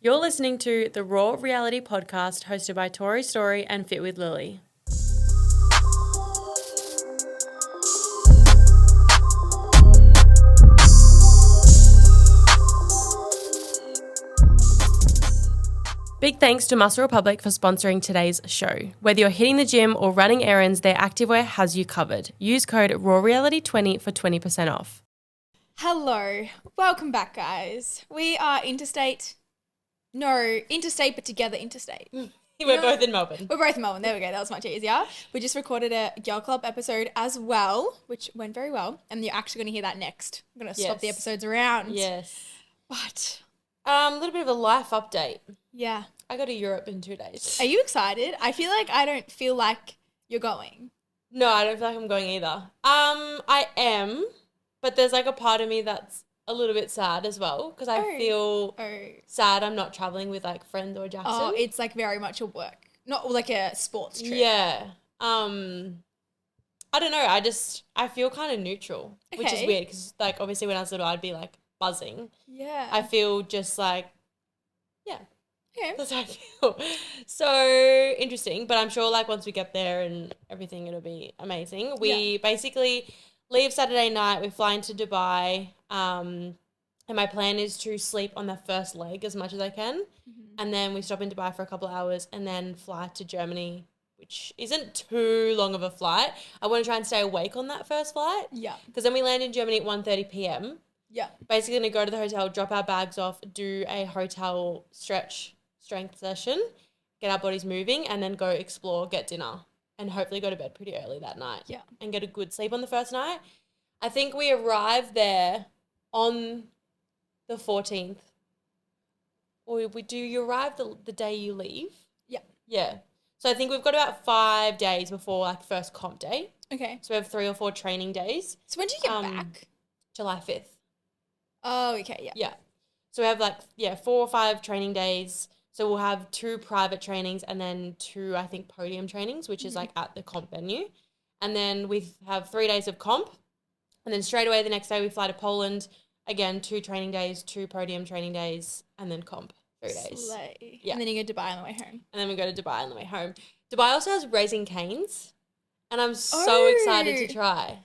You're listening to the Raw Reality Podcast hosted by Tori Story and Fit with Lily. Big thanks to Muscle Republic for sponsoring today's show. Whether you're hitting the gym or running errands, their activewear has you covered. Use code RAWREality20 for 20% off. Hello. Welcome back, guys. We are interstate, but together interstate. We're both in Melbourne. We're both in Melbourne. There we go. That was much easier. We just recorded a Girl Club episode as well, which went very well. And you're actually going to hear that next. I'm going to swap the episodes around. Yes. But A little bit of a life update. Yeah. I go to Europe in 2 days. Are you excited? I feel like I don't feel like you're going. No, I don't feel like I'm going either. I am, but there's like a part of me that's a little bit sad as well because I feel sad I'm not traveling with like friends or Jackson. Oh, it's like very much a work, not like a sports trip. Yeah. I don't know. I feel kind of neutral, which is weird because like obviously when I was little I'd be like buzzing. Yeah. I feel just like, yeah. Okay. That's how I feel. So interesting. But I'm sure like once we get there and everything, it'll be amazing. We basically leave Saturday night. We fly into Dubai. And my plan is to sleep on the first leg as much as I can. Mm-hmm. And then we stop in Dubai for a couple of hours and then fly to Germany, which isn't too long of a flight. I want to try and stay awake on that first flight. Yeah. Because then we land in Germany at 1:30 p.m. Yeah. Basically going to go to the hotel, drop our bags off, do a hotel strength session, get our bodies moving, and then go explore, get dinner, and hopefully go to bed pretty early that night. Yeah. And get a good sleep on the first night. I think we arrive there on the 14th. Or do you arrive the day you leave? Yeah. Yeah. So I think we've got about 5 days before like first comp day. Okay. So we have 3 or 4 training days. So when do you get back? July 5th. Oh, okay, yeah. Yeah. So we have 4 or 5 training days. So we'll have 2 private trainings and then 2, I think, podium trainings, which is like at the comp venue. And then we have 3 days of comp. And then straight away the next day we fly to Poland. Again, 2 training days, 2 podium training days, and then comp 3 days. Slay. Yeah. And then you go to Dubai on the way home. And then we go to Dubai on the way home. Dubai also has Raising Cane's. And I'm so excited to try.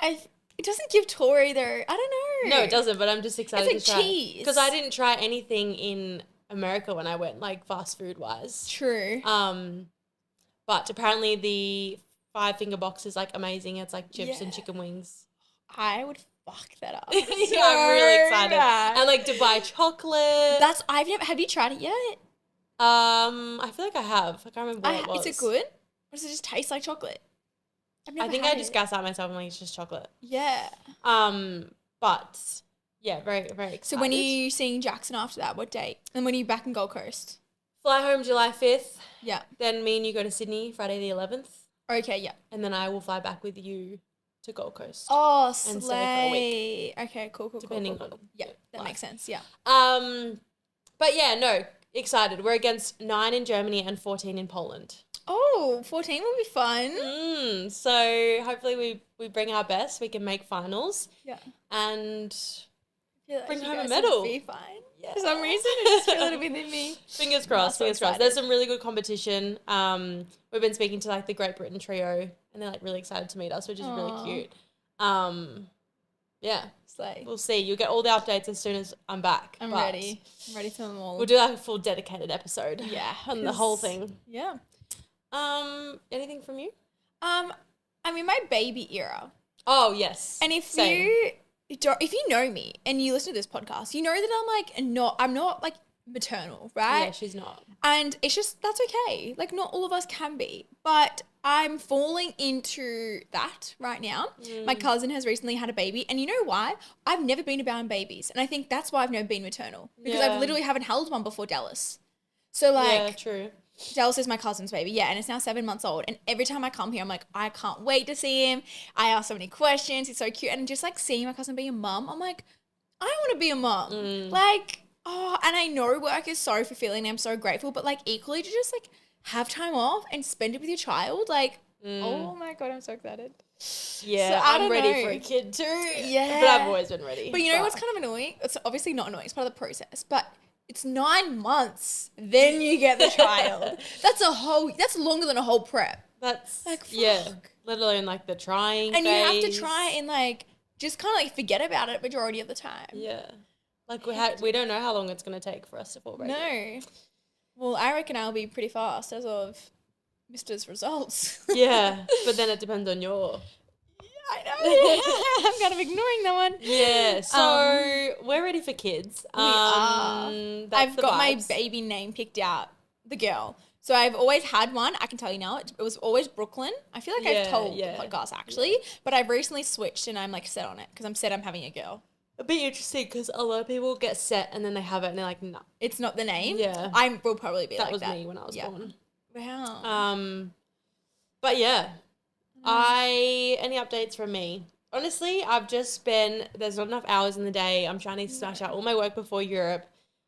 It doesn't give Tori though. I don't know. No, it doesn't, but I'm just excited to try. It's like cheese. Because I didn't try anything in America when I went, like fast food wise. True. But apparently the 5-finger box is like amazing. It's like chips and chicken wings. I would fuck that up. Yeah, I'm really excited. And like Dubai chocolate. Have you tried it yet? I feel like I have. I can't remember what it was. Is it good? Or does it just taste like chocolate? I think I just gas out myself and like it's just chocolate. Yeah. But yeah, very, very excited. So when are you seeing Jackson after that? What date? And when are you back in Gold Coast? Fly home July 5th. Yeah. Then me and you go to Sydney Friday the 11th. Okay, yeah. And then I will fly back with you to Gold Coast. Oh, slay. And stay for a week. Okay, cool. Depending on that makes sense, yeah. But yeah, no, excited. We're against 9 in Germany and 14 in Poland. Oh, 14 will be fun. So hopefully we bring our best. We can make finals. Yeah. And bring home a medal. Be fine. Yeah. For some reason, it's just a little bit in me. Fingers crossed. There's some really good competition. We've been speaking to like the Great Britain trio, and they're like really excited to meet us, which is really cute. Yeah. Slay. We'll see. You'll get all the updates as soon as I'm back. I'm ready. I'm ready for them all. We'll do like a full dedicated episode. Yeah. On the whole thing. Yeah. Anything from you? I'm in my baby era. Oh yes. And if you know me and you listen to this podcast, you know that I'm not like maternal, right? Yeah, she's not. And it's just, that's okay. Like not all of us can be, but I'm falling into that right now. My cousin has recently had a baby, and you know why? I've never been around babies, and I think that's why I've never been maternal, because I literally haven't held one before Dallas. So yeah, true. Dallas is my cousin's baby, and it's now 7 months old. And every time I come here, I'm like, I can't wait to see him. I ask so many questions. He's so cute. And just like seeing my cousin be a mum, I'm like, I want to be a mum. Like, and I know work is so fulfilling and I'm so grateful, but like equally to just like have time off and spend it with your child, like, oh my God, I'm so excited. Yeah, so I'm ready for a kid too. Yeah. But I've always been ready. But you know what's kind of annoying? It's obviously not annoying. It's part of the process. But It's 9 months. Then you get the child. That's longer than a whole prep. That's, Like, fuck. yeah, let alone like the trying And phase. you have to try and like, just kind of like forget about it majority of the time. Yeah. Like we don't know how long it's going to take for us to fall pregnant. No. Well, I reckon I'll be pretty fast as of Mr's results. Yeah, but then it depends on your... I know. I'm kind of ignoring that one. Yeah, so we're ready for kids. We are. I've got my vibes. baby name picked out, the girl. So I've always had one. I can tell you now, it was always Brooklyn. I feel like I've told the podcast actually, but I've recently switched and I'm like set on it because I'm set I'm having a girl. It'd be interesting because a lot of people get set and then they have it and they're like, no. It's not the name? Yeah. I will probably be like that. That was me when I was born. Wow. But yeah, any updates from me? Honestly, there's not enough hours in the day. I'm trying to smash out all my work before Europe,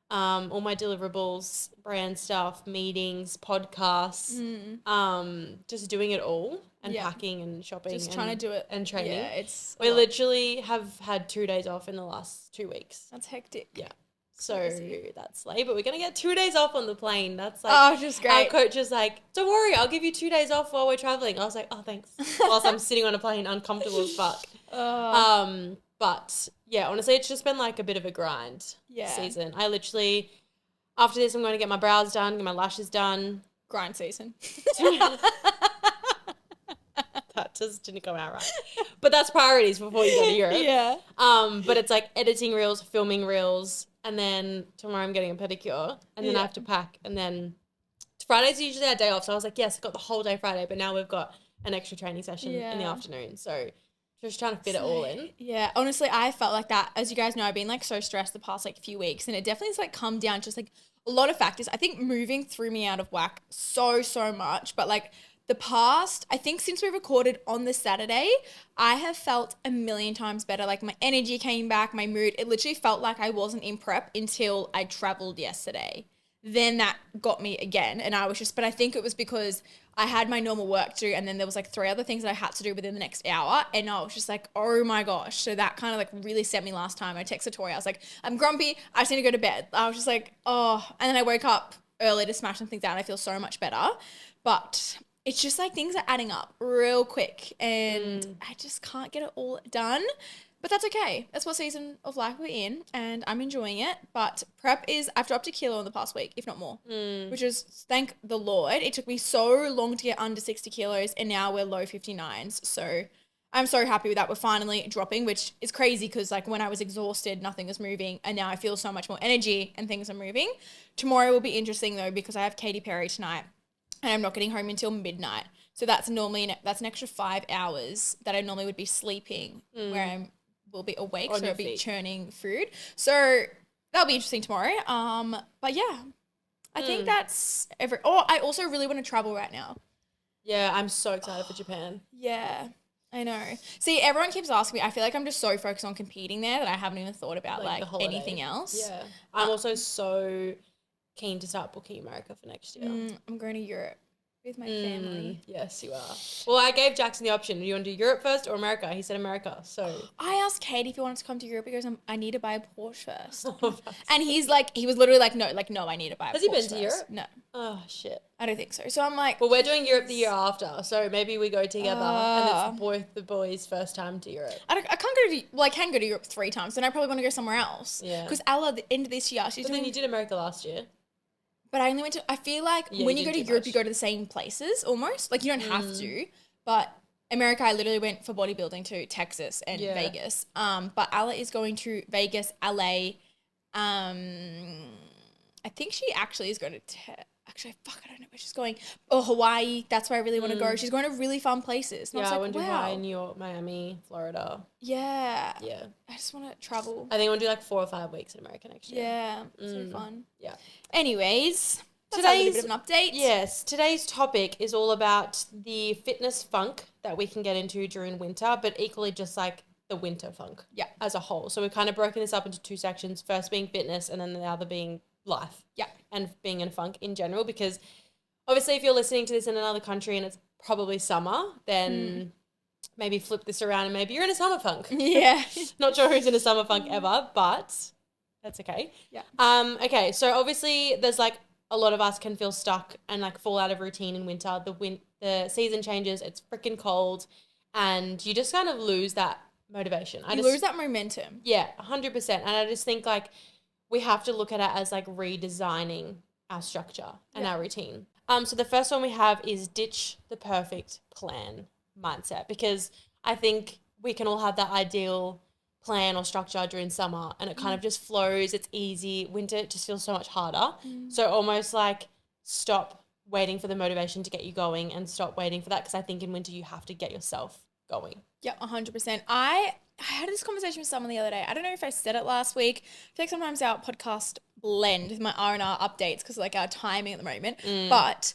all my deliverables, brand stuff, meetings, podcasts, just doing it all and packing and shopping. Just trying to do it. And training. Yeah, we literally have had 2 days off in the last 2 weeks. That's hectic. Yeah. So that's late, but we're going to get 2 days off on the plane. That's like, just great. Our coach is like, don't worry, I'll give you 2 days off while we're traveling. I was like, oh, thanks. Whilst I'm sitting on a plane, uncomfortable as fuck. But yeah, honestly, it's just been like a bit of a grind season. I literally, after this, I'm going to get my brows done, get my lashes done. Grind season. That just didn't come out right. But that's priorities before you go to Europe. Yeah. But it's like editing reels, filming reels, and then tomorrow I'm getting a pedicure, and then I have to pack, and then Friday's usually our day off. So I was like, yes, I got the whole day Friday, but now we've got an extra training session in the afternoon. So just trying to fit it all in. Yeah, honestly, I felt like that. As you guys know, I've been like so stressed the past like few weeks, and it definitely has like come down to just like a lot of factors. I think moving threw me out of whack so much, but like I think since we recorded on the Saturday, I have felt a million times better. Like my energy came back, my mood. It literally felt like I wasn't in prep until I traveled yesterday. Then that got me again. And but I think it was because I had my normal work to do, and then there was like 3 other things that I had to do within the next hour. And I was just like, oh my gosh. So that kind of like really set me last time. I texted Tori. I was like, I'm grumpy. I just need to go to bed. I was just like, oh. And then I woke up early to smash some things out. And I feel so much better. But it's just like things are adding up real quick and I just can't get it all done. But that's okay. That's what season of life we're in and I'm enjoying it. But I've dropped 1 kilo in the past week, if not more, which is, thank the Lord. It took me so long to get under 60 kilos and now we're low 59s. So I'm so happy with that. We're finally dropping, which is crazy because like when I was exhausted, nothing was moving and now I feel so much more energy and things are moving. Tomorrow will be interesting though because I have Katy Perry tonight. And I'm not getting home until midnight. So that's an extra 5 hours that I normally would be sleeping where I will be awake. So I'll be churning food. So that'll be interesting tomorrow. But yeah, I think that's I also really want to travel right now. Yeah, I'm so excited for Japan. Yeah, I know. See, everyone keeps asking me. I feel like I'm just so focused on competing there that I haven't even thought about like anything else. Yeah. I'm also so keen to start booking America for next year. I'm going to Europe with my family. Yes, you are. Well, I gave Jackson the option. Do you want to do Europe first or America? He said America. So I asked Katie if he wanted to come to Europe because I need to buy a Porsche first. And he was literally like, no, I need to buy a Porsche. Has he been to first. Europe? No. Oh, shit. I don't think so. So I'm like... Well, we're doing Europe the year after, so maybe we go together and it's both the boys' first time to Europe. I can go to Europe 3 times, then I probably want to go somewhere else. Yeah. Because Ella, at the end of this year, then you did America last year. But I only went to... I feel like when you go to Europe, you go to the same places almost. Like, you don't have to. But America, I literally went for bodybuilding to Texas and Vegas. But Ella is going to Vegas, LA. I think she actually is going to... Actually, I don't know where she's going. Oh, Hawaii. That's where I really want to go. She's going to really fun places. And I went to Hawaii, New York, Miami, Florida. Yeah. Yeah. I just want to travel. I think I want to do like 4 or 5 weeks in America next year. Yeah. So fun. Yeah. Anyways, today's a bit of an update. Yes. Today's topic is all about the fitness funk that we can get into during winter, but equally just like the winter funk as a whole. So we've kind of broken this up into 2 sections, first being fitness and then the other being life and being in funk in general, because obviously if you're listening to this in another country and it's probably summer, then maybe flip this around and maybe you're in a summer funk. Yeah. Not sure who's in a summer funk ever, but That's okay. Yeah. Okay, so obviously there's like a lot of us can feel stuck and like fall out of routine in winter. The season changes, it's freaking cold, and you just kind of lose that motivation. You lose that momentum. Yeah, 100%. And I just think like we have to look at it as like redesigning our structure and our routine. So the first one we have is ditch the perfect plan mindset, because I think we can all have that ideal plan or structure during summer and it kind of just flows. It's easy. Winter it just feels so much harder. So almost like stop waiting for the motivation to get you going and stop waiting for that, because I think in winter you have to get yourself going. Yeah, 100%. I had this conversation with someone the other day. I don't know if I said it last week. I feel like sometimes our podcast blend with my R&R updates because like our timing at the moment. But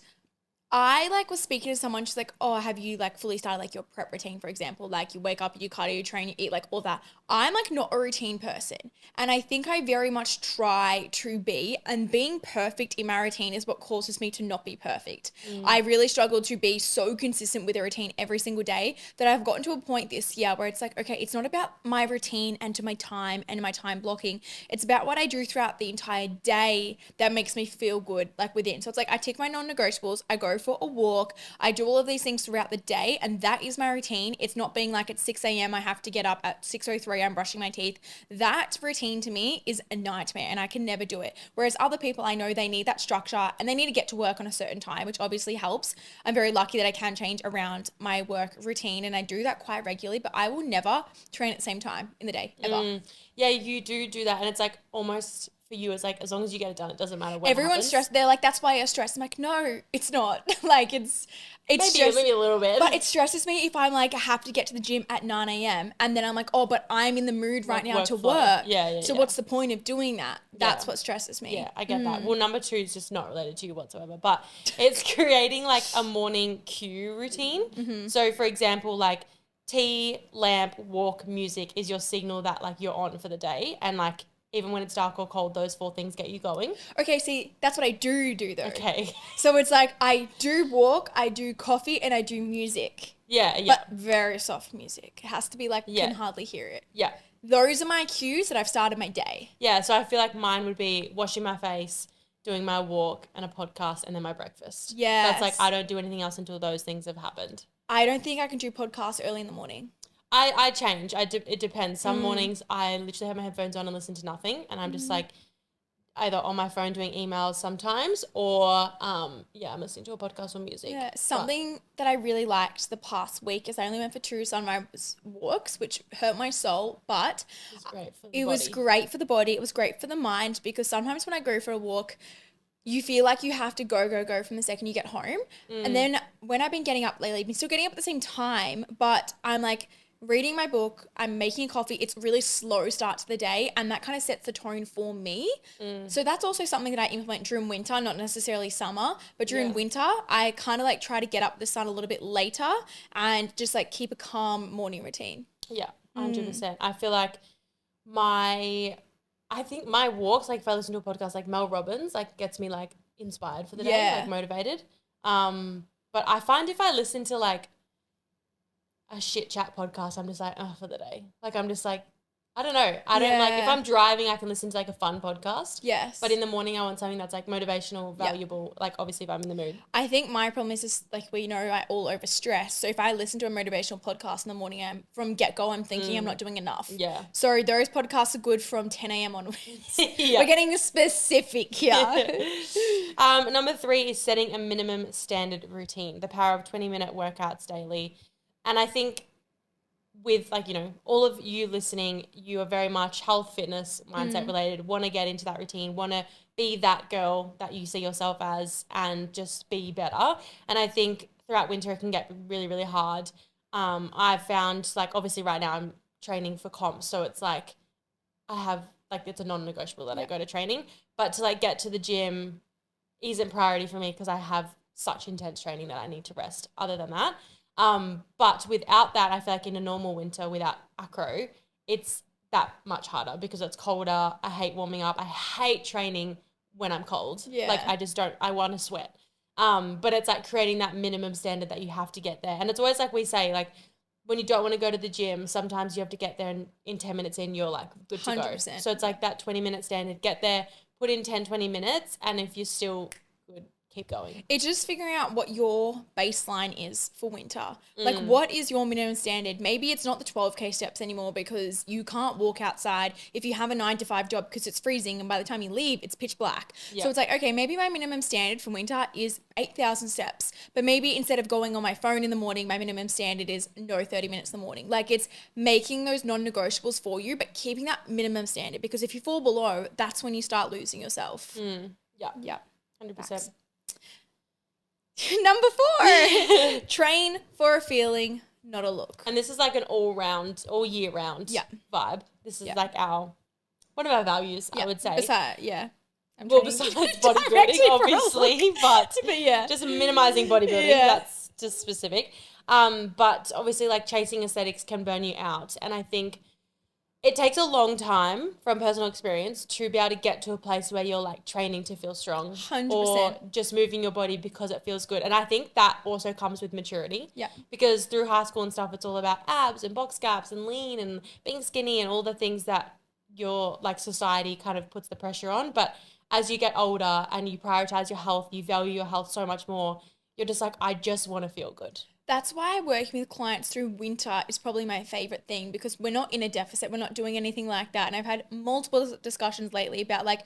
I like was speaking to someone, she's like, oh, have you like fully started like your prep routine, for example? Like you wake up, you cardio, you train, you eat, like all that. I'm like not a routine person. And I think I very much try to be, and being perfect in my routine is what causes me to not be perfect. I really struggle to be so consistent with a routine every single day that I've gotten to a point this year where it's like, okay, it's not about my routine and to my time and my time blocking. It's about what I do throughout the entire day that makes me feel good, like within. So it's like I take my non-negotiables, I go for a walk, I do all of these things throughout the day, and that is my routine. It's not being like at 6 a.m. I have to get up at 6:03, I'm brushing my teeth. That routine to me is a nightmare and I can never do it. Whereas other people, I know they need that structure and they need to get to work on a certain time, which obviously helps. I'm very lucky that I can change around my work routine and I do that quite regularly, but I will never train at the same time in the day, ever. Yeah, you do that, and it's like almost for you, it's like as long as you get it done, it doesn't matter when. Everyone's stressed. They're like, that's why you're stressed. I'm like, no, it's not. Like it's Maybe a little bit. But it stresses me if I'm like, I have to get to the gym at 9 a.m. and then I'm like, oh, but I'm in the mood right now to work. So what's the point of doing that? That's what stresses me. Yeah, I get that. Well, number 2 is just not related to you whatsoever, but it's creating like a morning cue routine. So for example, like tea, lamp, walk, music is your signal that like you're on for the day, and like even when it's dark or cold, those 4 things get you going. Okay, see, that's what I do though. Okay. So it's like I do walk, I do coffee, and I do music. Yeah. But very soft music. It has to be like, can hardly hear it. Yeah. Those are my cues that I've started my day. Yeah, so I feel like mine would be washing my face, doing my walk and a podcast, and then my breakfast. Yeah. That's like I don't do anything else until those things have happened. I don't think I can do podcasts early in the morning. I change. It depends. Some mornings I literally have my headphones on and listen to nothing, and I'm just like either on my phone doing emails sometimes, or I'm listening to a podcast or music. Yeah, something that I really liked the past week is I only went for 2 sunrise walks, which hurt my soul, but it was great for the body. It was great for the mind, because sometimes when I go for a walk, you feel like you have to go from the second you get home. And then when I've been getting up lately, I've been still getting up at the same time, but I'm like reading my book, I'm making coffee. It's really slow start to the day, and that kind of sets the tone for me. So that's also something that I implement during winter, not necessarily summer, but during winter, I kind of like try to get up the sun a little bit later and just like keep a calm morning routine. Yeah, 100%. I feel like I think my walks, like if I listen to a podcast like Mel Robbins, like gets me like inspired for the day, like motivated. But I find if I listen to like a shit chat podcast, I'm just like, oh, for the day. Like I'm just like, I don't know. I don't like, if I'm driving, I can listen to like a fun podcast. Yes. But in the morning, I want something that's like motivational, valuable, like obviously if I'm in the mood. I think my problem is just like, I all over stress. So if I listen to a motivational podcast in the morning, from get-go, I'm thinking I'm not doing enough. Yeah. So those podcasts are good from 10 a.m. onwards. We're getting specific here. Number 3 is setting a minimum standard routine, the power of 20-minute workouts daily. And I think with like, all of you listening, you are very much health, fitness, mindset related, want to get into that routine, want to be that girl that you see yourself as and just be better. And I think throughout winter it can get really, really hard. I've found like obviously right now I'm training for comps, so it's like I have like it's a non-negotiable that I go to training, but to like get to the gym isn't priority for me because I have such intense training that I need to rest other than that. But without that, I feel like in a normal winter without acro, it's that much harder because it's colder. I hate warming up. I hate training when I'm cold. Yeah. Like I want to sweat. But it's like creating that minimum standard that you have to get there. And it's always like we say, like when you don't want to go to the gym, sometimes you have to get there and in 10 minutes in, you're like good to go. 100%. So it's like that 20-minute standard. Get there, put in 10, 20 minutes, and if you're still good, keep going. It's just figuring out what your baseline is for winter. Like, what is your minimum standard? Maybe it's not the 12K steps anymore because you can't walk outside if you have a 9 to 5 job because it's freezing and by the time you leave, it's pitch black. Yeah. So it's like, okay, maybe my minimum standard for winter is 8,000 steps. But maybe instead of going on my phone in the morning, my minimum standard is no 30 minutes in the morning. Like, it's making those non-negotiables for you, but keeping that minimum standard, because if you fall below, that's when you start losing yourself. Yeah. Yeah. 100%. Facts. Number 4, train for a feeling, not a look. And this is like an all year round vibe. This is like one of our values, I would say. Besides Besides bodybuilding, obviously, but yeah, just minimizing bodybuilding, that's just specific. But obviously, like, chasing aesthetics can burn you out. And I think it takes a long time from personal experience to be able to get to a place where you're like training to feel strong 100%. or just moving your body because it feels good. And I think that also comes with maturity. Yeah. Because through high school and stuff, it's all about abs and box gaps and lean and being skinny and all the things that your like society kind of puts the pressure on. But as you get older and you prioritize your health, you value your health so much more, you're just like, I just want to feel good. That's why working with clients through winter is probably my favorite thing, because we're not in a deficit. We're not doing anything like that. And I've had multiple discussions lately about like,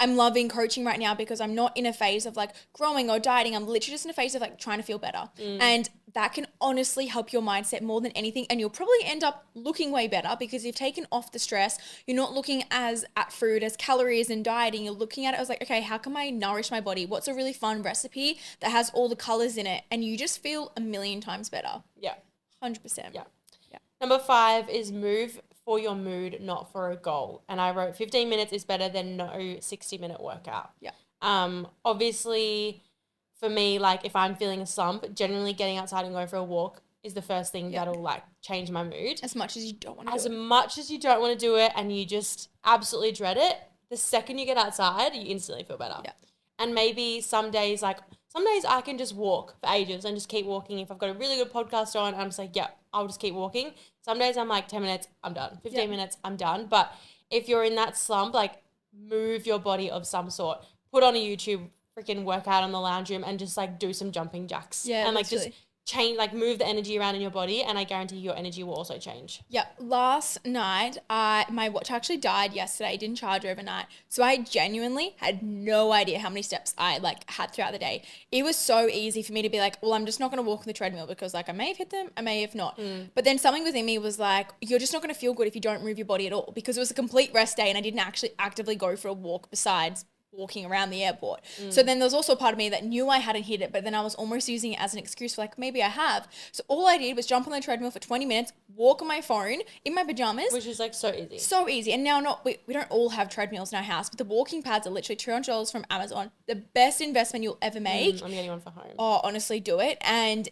I'm loving coaching right now because I'm not in a phase of like growing or dieting. I'm literally just in a phase of like trying to feel better. And that can honestly help your mindset more than anything. And you'll probably end up looking way better because you've taken off the stress. You're not looking as at food as calories and dieting. You're looking at it as like, okay, how can I nourish my body? What's a really fun recipe that has all the colors in it? And you just feel a million times better. Yeah. 100%. Yeah. Number 5 is move for your mood, not for a goal. And I wrote 15 minutes is better than no 60-minute workout. Yeah. Obviously, for me, like if I'm feeling a slump, generally getting outside and going for a walk is the first thing that'll like change my mood. As much as you don't want to do it. As much as you don't want to do it and you just absolutely dread it, the second you get outside, you instantly feel better. Yeah. And maybe some days I can just walk for ages and just keep walking. If I've got a really good podcast on, I'm just like, yeah, I'll just keep walking. Some days I'm like 10 minutes, I'm done. 15 minutes, I'm done. But if you're in that slump, like move your body of some sort. Put on a YouTube freaking workout in the lounge room and just like do some jumping jacks. Yeah, and like literally. just change, like move the energy around in your body, and I guarantee your energy will also change. Yeah. Last night, my watch actually died yesterday. It didn't charge overnight. So I genuinely had no idea how many steps I like had throughout the day. It was so easy for me to be like, well, I'm just not going to walk on the treadmill because like I may have hit them, I may have not. But then something within me was like, you're just not going to feel good if you don't move your body at all, because it was a complete rest day and I didn't actually actively go for a walk besides walking around the airport. So then there was also a part of me that knew I hadn't hit it, but then I was almost using it as an excuse for like, maybe I have. So all I did was jump on the treadmill for 20 minutes, walk on my phone in my pajamas. Which is like so easy. So easy. And now we don't all have treadmills in our house, but the walking pads are literally $200 from Amazon. The best investment you'll ever make. I'm getting one for home. Oh, honestly, do it. And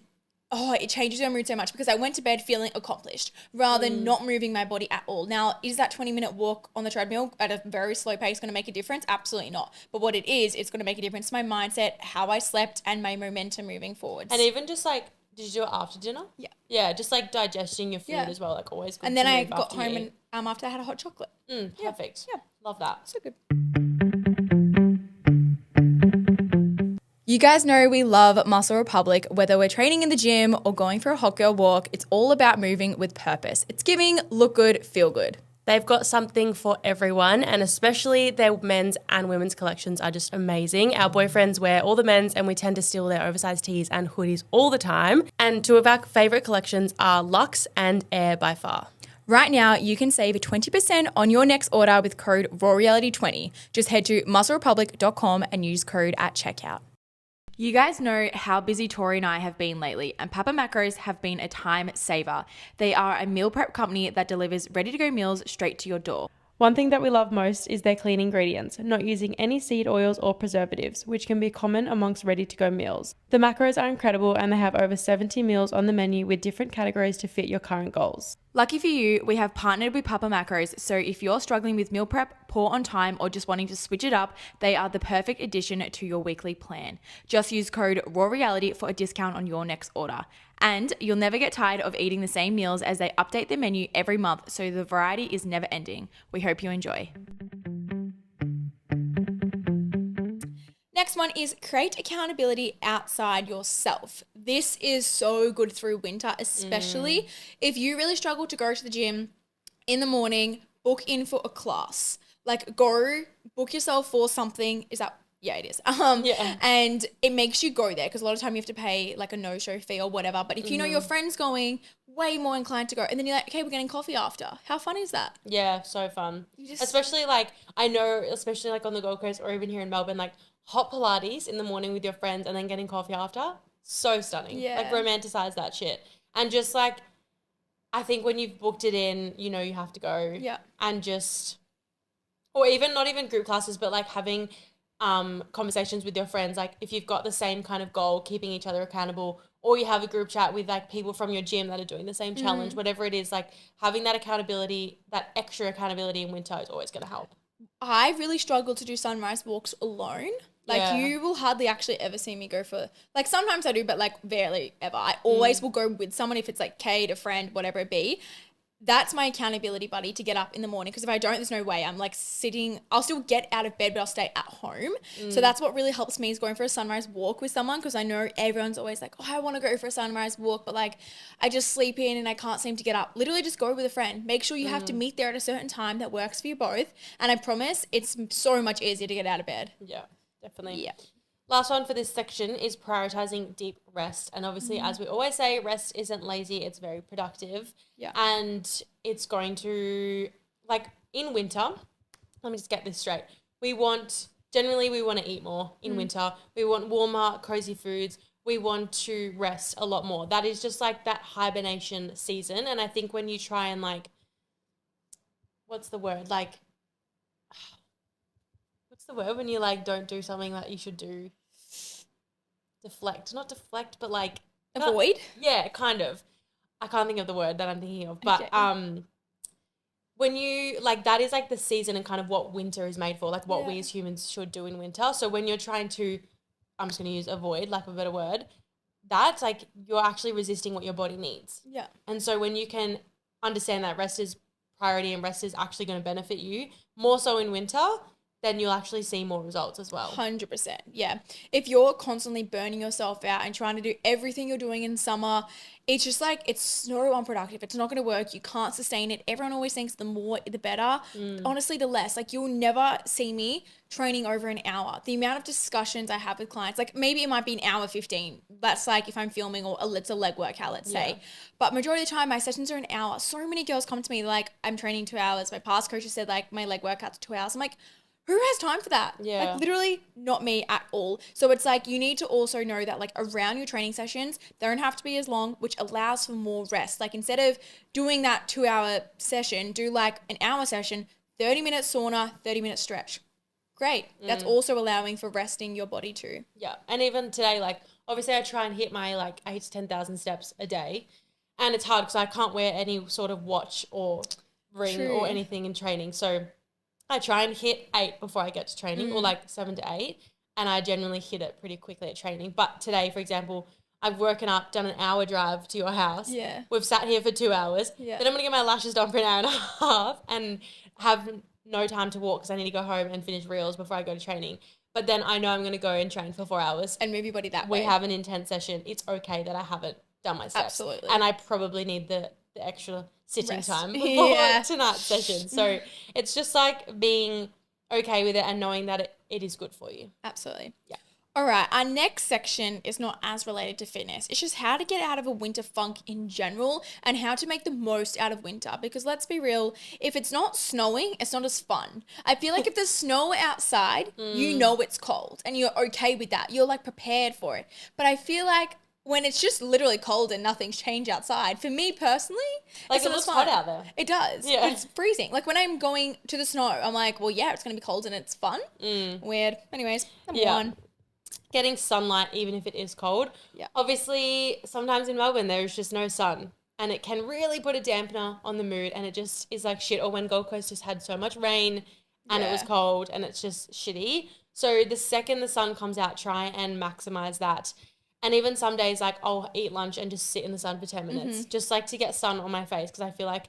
it changes your mood so much because I went to bed feeling accomplished rather than not moving my body at all. Now, is that 20-minute walk on the treadmill at a very slow pace going to make a difference? Absolutely not. But what it is, it's going to make a difference to my mindset, how I slept, and my momentum moving forwards. And even just like, did you do it after dinner? Yeah. Yeah, just like digesting your food as well, like always good. And then to I move got after home you. and after I had a hot chocolate. Perfect. Yeah. Love that. So good. You guys know we love Muscle Republic. Whether we're training in the gym or going for a hot girl walk, it's all about moving with purpose. It's giving look good, feel good. They've got something for everyone, and especially their men's and women's collections are just amazing. Our boyfriends wear all the men's and we tend to steal their oversized tees and hoodies all the time. And two of our favourite collections are Luxe and Air by far. Right now, you can save 20% on your next order with code RAWREality20. Just head to musclerepublic.com and use code at checkout. You guys know how busy Tori and I have been lately, and Papa Macros have been a time saver. They are a meal prep company that delivers ready-to-go meals straight to your door. One thing that we love most is their clean ingredients, not using any seed oils or preservatives, which can be common amongst ready-to-go meals. The macros are incredible and they have over 70 meals on the menu with different categories to fit your current goals. Lucky for you, we have partnered with Papa Macros, so if you're struggling with meal prep, poor on time, or just wanting to switch it up, they are the perfect addition to your weekly plan. Just use code RAWREALITY for a discount on your next order. And you'll never get tired of eating the same meals as they update the menu every month, so the variety is never ending. We hope you enjoy. Next one is create accountability outside yourself. This is so good through winter, especially if you really struggle to go to the gym in the morning, book in for a class. Like go book yourself for something. Is that, yeah, it is. And it makes you go there because a lot of time you have to pay like a no-show fee or whatever. But if you know your friend's going, way more inclined to go. And then you're like, okay, we're getting coffee after. How fun is that? Yeah, so fun. Especially like, I know, especially like on the Gold Coast or even here in Melbourne, like hot Pilates in the morning with your friends and then getting coffee after. So stunning. Yeah. Like romanticize that shit. And just like, I think when you've booked it in, you know you have to go. Yeah. And just, or even not even group classes, but like having conversations with your friends. Like if you've got the same kind of goal, keeping each other accountable, or you have a group chat with like people from your gym that are doing the same challenge, whatever it is, like having that accountability, that extra accountability in winter is always going to help. I really struggle to do sunrise walks alone. Like you will hardly actually ever see me go for, like sometimes I do, but like barely ever. I always will go with someone if it's like Kate, a friend, whatever it be. That's my accountability buddy to get up in the morning because if I don't, there's no way. I'm like sitting, I'll still get out of bed, but I'll stay at home. So that's what really helps me is going for a sunrise walk with someone because I know everyone's always like, oh, I want to go for a sunrise walk, but like I just sleep in and I can't seem to get up. Literally just go with a friend. Make sure you have to meet there at a certain time that works for you both. And I promise it's so much easier to get out of bed. Yeah, definitely. Yeah. Last one for this section is prioritizing deep rest. And obviously, as we always say, rest isn't lazy, it's very productive. Yeah. And it's going to, like in winter, let me just get this straight. Generally, we want to eat more in winter. We want warmer, cozy foods. We want to rest a lot more. That is just like that hibernation season. And I think when you try and like, what's the word? Like, what's the word when you like don't do something that you should do? Not deflect, but like Avoid? Yeah, kind of. I can't think of the word that I'm thinking of, but when you like that is like the season and kind of what winter is made for, like what we as humans should do in winter. So when you're trying to, I'm just going to use avoid, like a better word, that's like you're actually resisting what your body needs. Yeah. And so when you can understand that rest is priority and rest is actually going to benefit you more so in winter, then you'll actually see more results as well. 100%. Yeah. If you're constantly burning yourself out and trying to do everything you're doing in summer, it's just like, it's so unproductive. It's not going to work. You can't sustain it. Everyone always thinks the more, the better. Honestly, the less. Like you'll never see me training over an hour. The amount of discussions I have with clients, like maybe it might be an hour 15. That's like if I'm filming or it's a leg workout, let's say. But majority of the time, my sessions are an hour. So many girls come to me like, I'm training 2 hours. My past coach has said like my leg workout's 2 hours. I'm like, who has time for that? Yeah. Like literally not me at all. So it's like you need to also know that like around your training sessions, they don't have to be as long, which allows for more rest. Like instead of doing that 2 hour session, do like an hour session, 30 minutes sauna, 30 minute stretch. Great. That's also allowing for resting your body too. Yeah. And even today, like obviously I try and hit my like 8,000 to 10,000 steps a day. And it's hard because I can't wear any sort of watch or ring or anything in training. So I try and hit 8 before I get to training or like 7 to 8 and I generally hit it pretty quickly at training. But today, for example, I've woken up, done an hour drive to your house. Yeah. We've sat here for 2 hours. Yeah. Then I'm going to get my lashes done for an hour and a half and have no time to walk because I need to go home and finish reels before I go to training. But then I know I'm going to go and train for 4 hours. And move your body that way. We have an intense session. It's okay that I haven't done my steps. Absolutely. And I probably need the extra sitting time before tonight's session. So it's just like being okay with it and knowing that it is good for you. Absolutely. Yeah. All right. Our next section is not as related to fitness. It's just how to get out of a winter funk in general and how to make the most out of winter. Because let's be real, if it's not snowing, it's not as fun. I feel like if there's snow outside, you know it's cold and you're okay with that. You're like prepared for it. But I feel like when it's just literally cold and nothing's changed outside, for me personally, like it looks hot out there. It does. Yeah. It's freezing. Like when I'm going to the snow, I'm like, well, yeah, it's going to be cold and it's fun. Weird. Anyways, number one. Getting sunlight, even if it is cold. Yeah. Obviously, sometimes in Melbourne, there's just no sun. and it can really put a dampener on the mood, and it just is like shit. Or when Gold Coast just had so much rain and it was cold and it's just shitty. So the second the sun comes out, try and maximize that. And even some days, like, I'll eat lunch and just sit in the sun for 10 minutes, just like to get sun on my face, because I feel like,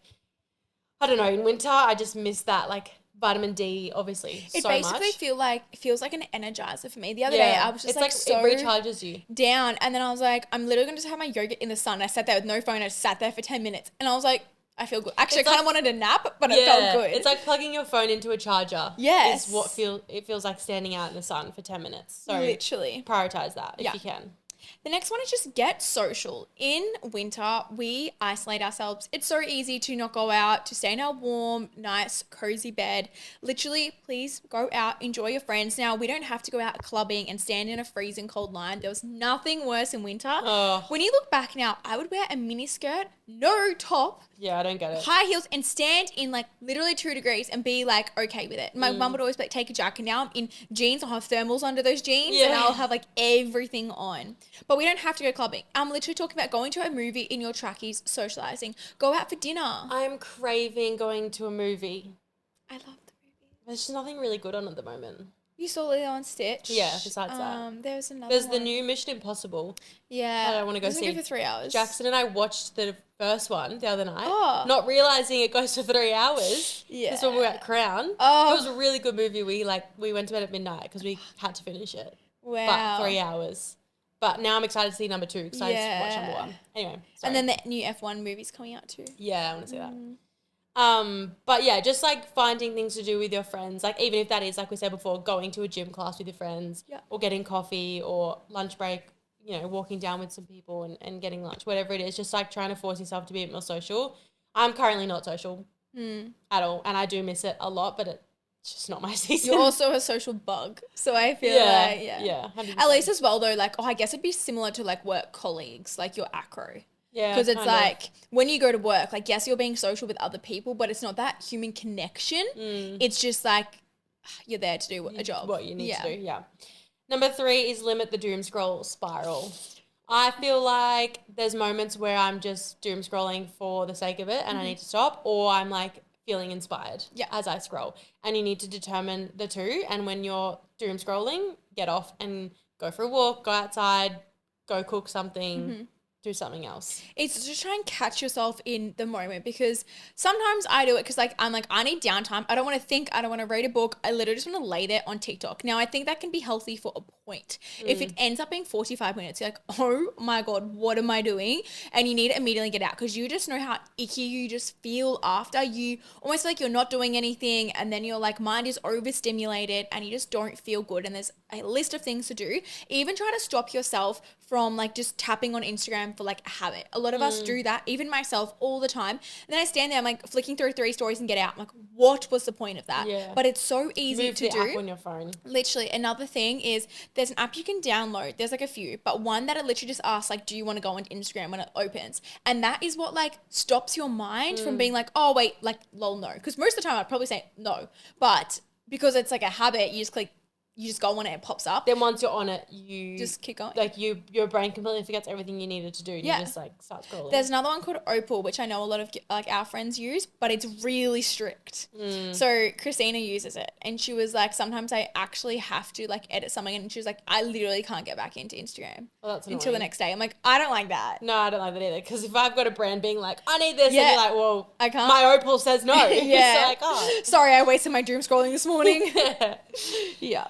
I don't know, in winter I just miss that, like, vitamin D, obviously, It so basically much. feels like an energizer for me. The other day I was just it's like so it recharges you. down, and then I was like, I'm literally gonna just have my yogurt in the sun. I sat there with no phone. I just sat there for 10 minutes, and I was like, I feel good. Actually, I kind of wanted a nap, but it felt good. It's like plugging your phone into a charger. Yes. Is what it feels like standing out in the sun for 10 minutes. So literally prioritize that if you can. The next one is just get social. In winter, we isolate ourselves. It's so easy to not go out, to stay in our warm, nice, cozy bed. Literally, please go out, enjoy your friends. Now, we don't have to go out clubbing and stand in a freezing cold line. There was nothing worse in winter. Oh. When you look back now, I would wear a mini skirt, no top, yeah, I don't get it. high heels, and stand in like literally 2 degrees and be like okay with it. My mum would always be like, take a jacket. Now I'm in jeans. I'll have thermals under those jeans and I'll have like everything on. But we don't have to go clubbing. I'm literally talking about going to a movie in your trackies, socializing. Go out for dinner. I'm craving going to a movie. I love the movie. There's just nothing really good on at the moment. You saw Lilo and Stitch. Yeah, besides that. There's another There's one. the new Mission Impossible. Yeah. I don't want to go Doesn't see. go for 3 hours. Jackson and I watched the first one the other night, Oh. not realizing it goes for 3 hours. Yeah. That's when we were at Crown. Oh. It was a really good movie. We went to bed at midnight because we had to finish it. Wow. But 3 hours. But now I'm excited to see number 2 because I just watched number 1. Anyway. Sorry. And then the new F1 movie's coming out too. Yeah, I want to see that. But yeah, just like finding things to do with your friends, like even if that is, like we said before, going to a gym class with your friends, or getting coffee or lunch break, you know, walking down with some people and getting lunch, whatever it is, just like trying to force yourself to be a bit more social. I'm currently not social at all, and I do miss it a lot, but it's just not my season. You're also a social bug, so I feel like, yeah, 100%. At least as well though, like, I guess it'd be similar to like work colleagues, like your acro. Yeah, because it's like when you go to work, like, yes, you're being social with other people, but it's not that human connection. It's just like you're there to do a job. What you need to do, yeah. Number 3 is limit the doom scroll spiral. I feel like there's moments where I'm just doom scrolling for the sake of it and I need to stop, or I'm like feeling inspired as I scroll. And you need to determine the two. And when you're doom scrolling, get off and go for a walk, go outside, go cook something, do something else. It's just try and catch yourself in the moment, because sometimes I do it because like I'm like, I need downtime. I don't want to think. I don't want to read a book. I literally just want to lay there on TikTok. Now I think that can be healthy for a point. If it ends up being 45 minutes, you're like, oh my God, what am I doing? And you need to immediately get out, because you just know how icky you just feel after. You almost feel like you're not doing anything, and then your like mind is overstimulated and you just don't feel good. And there's a list of things to do. Even try to stop yourself from like just tapping on Instagram for like a habit. A lot of us do that, even myself, all the time. And then I stand there, I'm like flicking through 3 stories and get out. I'm like, what was the point of that? Yeah. But it's so easy to do. App on your phone. Literally. Another thing is there's an app you can download. There's like a few, but one that it literally just asks like, do you want to go on Instagram when it opens? And that is what like stops your mind from being like, oh wait, like lol, no. Because most of the time I'd probably say no. But because it's like a habit, you just go on it, it pops up. Then once you're on it, you just keep going. Like your brain completely forgets everything you needed to do. And you just like start scrolling. There's another one called Opal, which I know a lot of like our friends use, but it's really strict. So Christina uses it, and she was like, sometimes I actually have to like edit something, and she was like, I literally can't get back into Instagram until the next day. I'm like, I don't like that. No, I don't like that either. Because if I've got a brand being like, I need this, and you're like, well, I can't. My Opal says no. Yeah. So I can't. Sorry, I wasted my doom scrolling this morning. Yeah.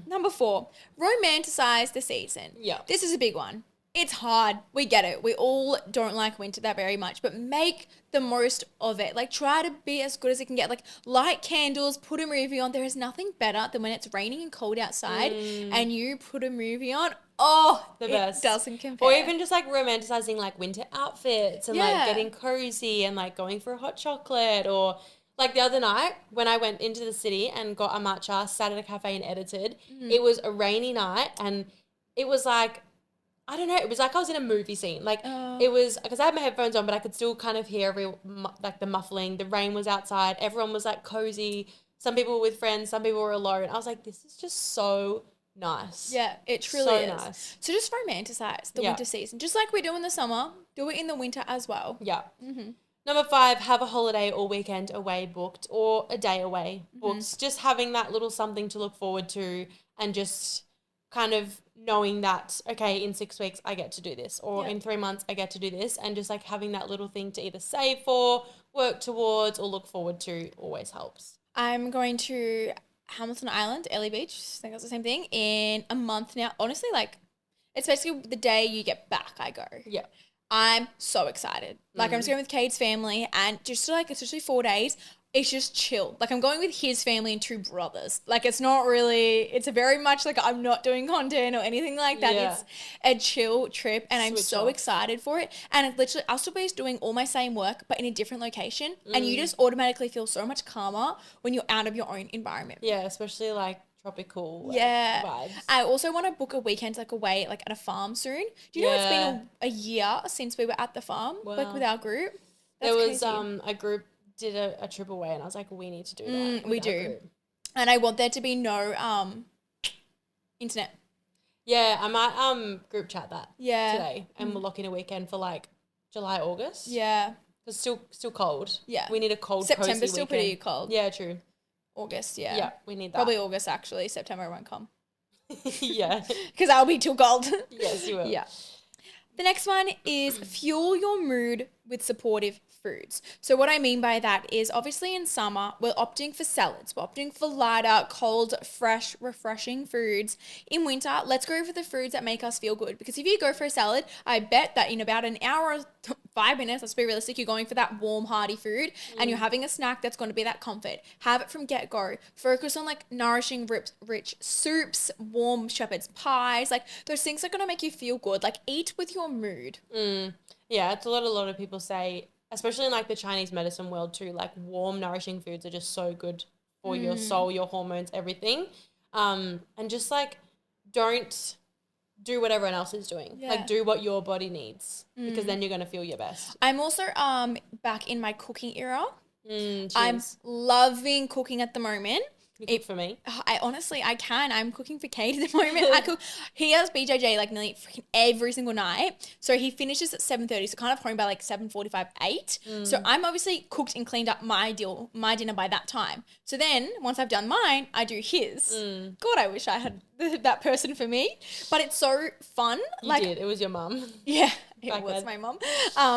Number 4, romanticize the season. Yeah. This is a big one. It's hard. We get it. We all don't like winter that very much, but make the most of it. Like, try to be as good as it can get. Like, light candles, put a movie on. There is nothing better than when it's raining and cold outside and you put a movie on. Oh, the best. It doesn't compare. Or even just like romanticizing like winter outfits and like getting cozy and like going for a hot chocolate. Or like the other night when I went into the city and got a matcha, sat at a cafe and edited, it was a rainy night and it was like, I don't know, it was like I was in a movie scene. Like it was, because I had my headphones on, but I could still kind of hear like the muffling. The rain was outside. Everyone was like cozy. Some people were with friends. Some people were alone. I was like, this is just so nice. Yeah, it truly So is. nice. So just romanticize the winter season. Just like we do in the summer, do it in the winter as well. Yeah. Number 5, have a holiday or weekend away booked or a day away booked. Just having that little something to look forward to and just kind of knowing that, okay, in 6 weeks I get to do this or in 3 months I get to do this, and just like having that little thing to either save for, work towards, or look forward to always helps. I'm going to Hamilton Island, Ellie Beach, I think that's the same thing, in a month now. Honestly, like, it's basically the day you get back, I go. Yeah. I'm so excited. Like, I'm just going with Cade's family, and just like, it's just 4 days. It's just chill. Like, I'm going with his family and 2 brothers. Like, it's not really, it's a very much like I'm not doing content or anything like that. Yeah. It's a chill trip, and I'm Switch so off. excited for it. And it's literally, I'll still be doing all my same work, but in a different location. And you just automatically feel so much calmer when you're out of your own environment. Yeah, especially like tropical vibes. I also want to book a weekend like away like at a farm soon. Do you know it's been a year since we were at the farm like with our group? There was crazy. a group did a trip away, and I was like, we need to do that. We with our do. group. And I want there to be no internet. Yeah, I might group chat that today, and we'll lock in a weekend for like July, August. Yeah. It's still cold. Yeah. We need a cold, September's cozy still weekend. pretty cold. Yeah, true. August, yeah. Yeah, we need that. Probably August actually. September won't come. Yeah. Because I'll be too cold. Yes, you will. Yeah. The next one is fuel your mood with supportive foods. So what I mean by that is obviously in summer, we're opting for salads. We're opting for lighter, cold, fresh, refreshing foods. In winter, let's go for the foods that make us feel good. Because if you go for a salad, I bet that in about an hour or 5 minutes, let's be realistic, you're going for that warm, hearty food and you're having a snack that's going to be that comfort. Have it from get-go. Focus on like nourishing, rich soups, warm shepherd's pies. Like those things are going to make you feel good. Like eat with your mood. Yeah, it's a lot of people say, especially in like the Chinese medicine world too, like warm, nourishing foods are just so good for your soul, your hormones, everything. And just like don't do what everyone else is doing. Yeah. Like do what your body needs, because then you're going to feel your best. I'm also back in my cooking era. Cheers. I'm loving cooking at the moment. You cook for me. I honestly, I can. I'm cooking for Kate at the moment. I cook. He has BJJ like nearly freaking every single night. So he finishes at 7:30. So kind of home by like 7:45, 8. So I'm obviously cooked and cleaned up my dinner by that time. So then once I've done mine, I do his. God, I wish I had that person for me. But it's so fun. You did. It was your mum. Yeah, it Back was then. my mum.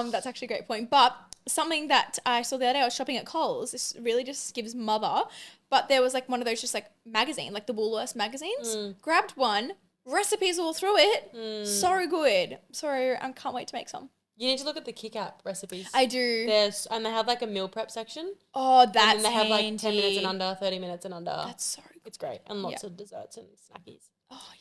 That's actually a great point. But something that I saw the other day, I was shopping at Coles. This really just gives mother. But there was like one of those just like magazine, like the Woolworths magazines. Grabbed one, recipes all through it. So good. So I can't wait to make some. You need to look at the Kick App recipes. I do. And they have like a meal prep section. Oh, And that's then they have like handy. 10 minutes and under, 30 minutes and under. That's so good. It's great. And lots of desserts and snackies. Oh,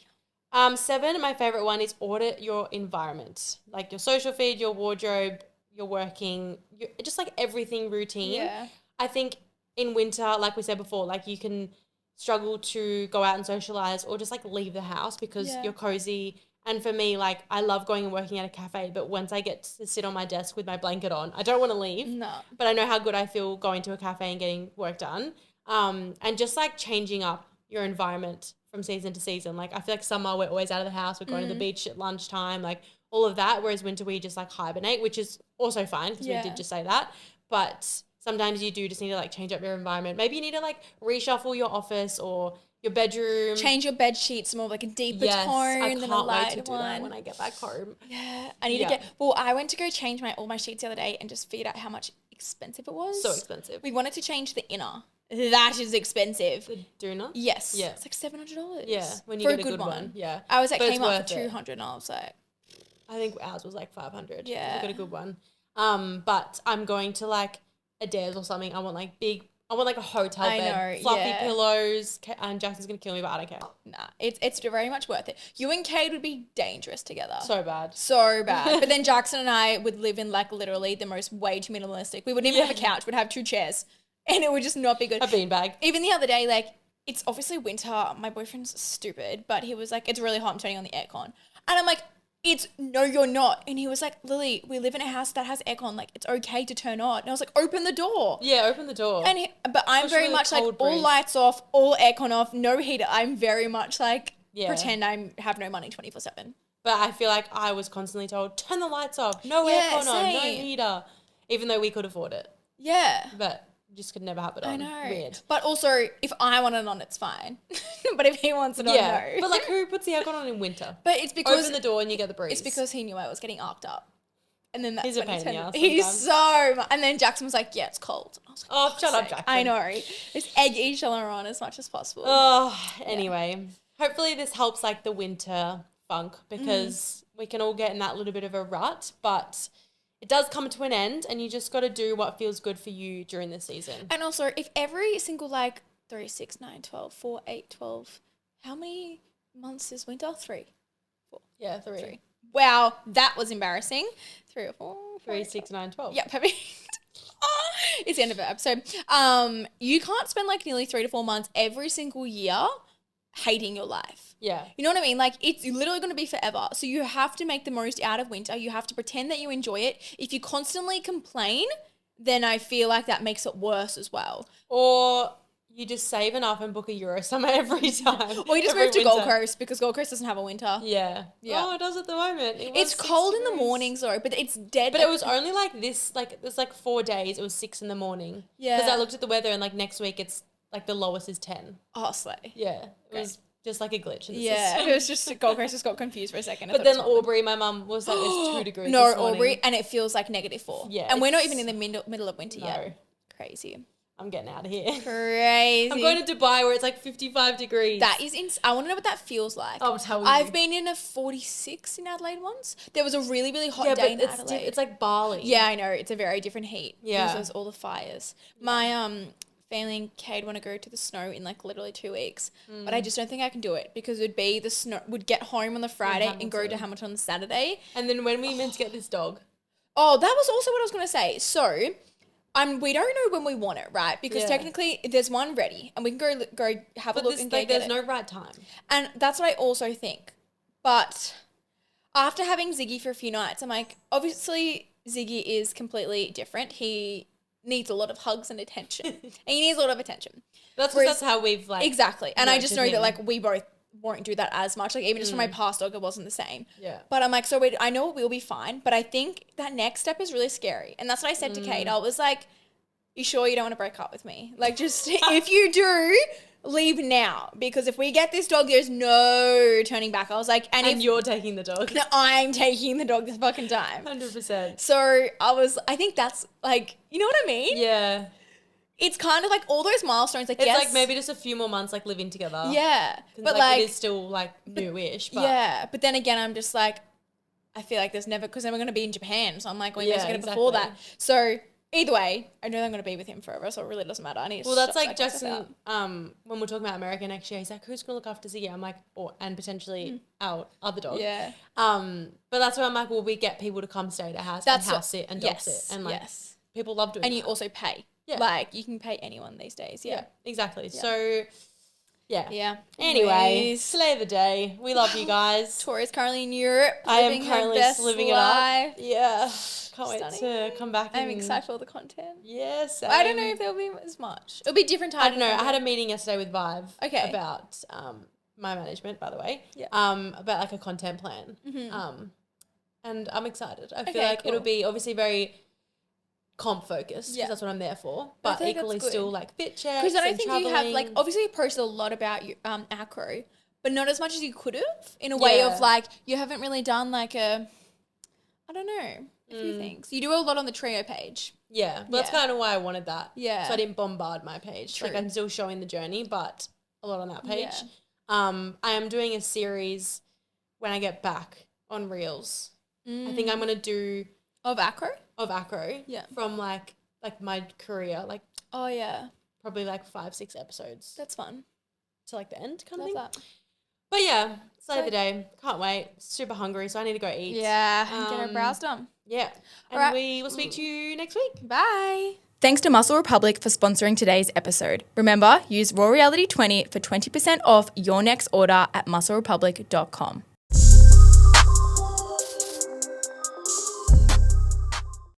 yeah. 7, my favorite one is audit your environment. Like your social feed, your wardrobe, your working, just like everything routine. Yeah. I think in winter, like we said before, like you can struggle to go out and socialize or just like leave the house because you're cozy. And for me, like I love going and working at a cafe, but once I get to sit on my desk with my blanket on, I don't want to leave. No. But I know how good I feel going to a cafe and getting work done. And just like changing up your environment from season to season. Like I feel like summer we're always out of the house, we're going to the beach at lunchtime, like all of that. Whereas winter we just like hibernate, which is also fine because we did just say that. But sometimes you do just need to like change up your environment. Maybe you need to like reshuffle your office or your bedroom. Change your bed sheets more like a deeper tone I than a can't wait lighter to do one. that when I get back home. Yeah, I need to get. Well, I went to go change all my sheets the other day and just figured out how much expensive it was. So expensive. We wanted to change the inner. That is expensive. The doona? Yes. Yeah. It's like $700. Yeah, when you for get a good one. Yeah. I was like, But it's came up worth for it. 200 and I was like, I think ours was like 500. Yeah. We got a good one. But I'm going to like Adair's or something. I want like a hotel bed, fluffy pillows, and Jackson's gonna kill me, but I don't care. nah, it's very much worth it. You and Cade would be dangerous together. So bad. So bad. But then Jackson and I would live in like literally the most way too minimalistic. We wouldn't even have a couch. We'd have 2 chairs and it would just not be good. A beanbag. Even the other day, like it's obviously winter. My boyfriend's stupid, but he was like, it's really hot. I'm turning on the aircon. And I'm like, no, you're not. And he was like, Lily, we live in a house that has aircon. Like, it's okay to turn on. And I was like, open the door. Yeah, open the door. But I'm very Especially much like cold all breeze. lights off, all aircon off, no heater. I'm very much like, pretend I have no money 24/7. But I feel like I was constantly told, turn the lights off, no aircon on, no heater, even though we could afford it. Yeah. But just could never have it on. I know. Weird. But also, if I want it on, it's fine. But if he wants it on, no. But like, who puts the aircon on in winter? But it's because open the door and you get the breeze. It's because he knew I was getting arced up. And then that's He's a when pain in the ass He's sometimes. so much. And then Jackson was like, yeah, it's cold. I was like, Oh, shut up, Jackson. I know. Just egg each other on as much as possible. Oh, anyway. Hopefully this helps like the winter funk because we can all get in that little bit of a rut, but it does come to an end and you just got to do what feels good for you during the season. And also, if every single 3, 6, 9, 12, 4, 8, 12, how many months is winter? 3. 4. Yeah, 3. Wow, that was embarrassing. 3 or 4. 3, 6, 9, 12. Yeah, perfect. It's the end of the episode. You can't spend nearly 3 to 4 months every single year hating your life. Yeah. You know what I mean? It's literally going to be forever. So you have to make the most out of winter. You have to pretend that you enjoy it. If you constantly complain, then I feel like that makes it worse as well. Or you just save enough and book a Euro summer every time. Or you just move to Gold Coast because Gold Coast doesn't have a winter. Yeah. Oh, it does at the moment. It's cold in the mornings though, but it's dead. But it was only this, there's 4 days, it was 6 in the morning. Yeah. Because I looked at the weather and next week it's the lowest is 10. Oh, slay. Yeah. It was just a glitch in the yeah, system. it was just Gold Coast just got confused for a second. But then Albury, my mum was it's 2 degrees. No, this morning. Albury, and it feels like -4. Yeah. And we're not even in the middle of winter No. yet. Crazy. I'm getting out of here. Crazy. I'm going to Dubai where it's 55 degrees. That is I want to know what that feels like. I'll tell you. I've been in a 46 in Adelaide once. There was a really, really hot day in Adelaide. It's like Bali. Yeah, I know. It's a very different heat. Yeah. Because there's all the fires. My family and Cade want to go to the snow in literally 2 weeks. But I just don't think I can do it because it'd be the snow, would get home on the Friday and go to Hamilton on the Saturday. And then when we meant to get this dog? Oh, that was also what I was going to say. So we don't know when we want it, right? Because technically there's one ready and we can go have a look and get there's it. no right time. And that's what I also think. But after having Ziggy for a few nights, I'm like, obviously Ziggy is completely different. He needs a lot of hugs and attention. And he needs a lot of attention. That's how we've exactly. And I just know him. that we both won't do that as much. Even just for my past dog, it wasn't the same. Yeah. But I'm like, I know it will be fine, but I think that next step is really scary. And that's what I said to Kate. I was like, you sure you don't want to break up with me? Just if you do, leave now. Because if we get this dog, there's no turning back. I was like, and if you're taking the dog. No, I'm taking the dog this fucking time. 100%. So I think that's you know what I mean? Yeah. It's kind of all those milestones. It's maybe just a few more months living together. Yeah. But it is still newish. But yeah. But then again, I'm just I feel like there's never, because then we're going to be in Japan. So I'm like, we need to get it before that. So either way, I know I'm going to be with him forever. So it really doesn't matter. I need to that's Jackson, when we're talking about America next year, he's like, who's going to look after Ziggy? I'm like, and potentially our other dog. Yeah. But that's where I'm like, well, we get people to come stay at our house and house sit and dog sit. And people love doing that. And you also pay. Yeah. You can pay anyone these days. Yeah. Exactly. Yeah. So, yeah. Yeah. Anyway, slay the day. We love you guys. Tori's currently in Europe. I am currently living life. it up. Yeah. Can't wait to come back. I'm excited for all the content. Yes. I don't know if there'll be as much. It'll be different time. I don't know. I had a meeting yesterday with Vive. Okay. About my management, by the way. Yeah. About a content plan. Mm-hmm. And I'm excited. I feel like it'll be obviously very comp focused because that's what I'm there for, but equally still fit checks. Because I don't think traveling. you have obviously you posted a lot about your acro, but not as much as you could have in a way of you haven't really done a few things. You do a lot on the trio page. Yeah, well, that's kind of why I wanted that. Yeah, so I didn't bombard my page. True. I'm still showing the journey, but a lot on that page. Yeah. I am doing a series when I get back on Reels. I think I'm gonna do of acro. Yeah. From my career, oh yeah, probably 5-6 episodes. That's fun. To the end kind of Love thing. that. But yeah, slay the day. Can't wait. Super hungry, so I need to go eat. Yeah, and get our brows done. Yeah. And we will speak to you next week. Bye. Thanks to Muscle Republic for sponsoring today's episode. Remember, use Raw Reality 20 for 20% off your next order at musclerepublic.com.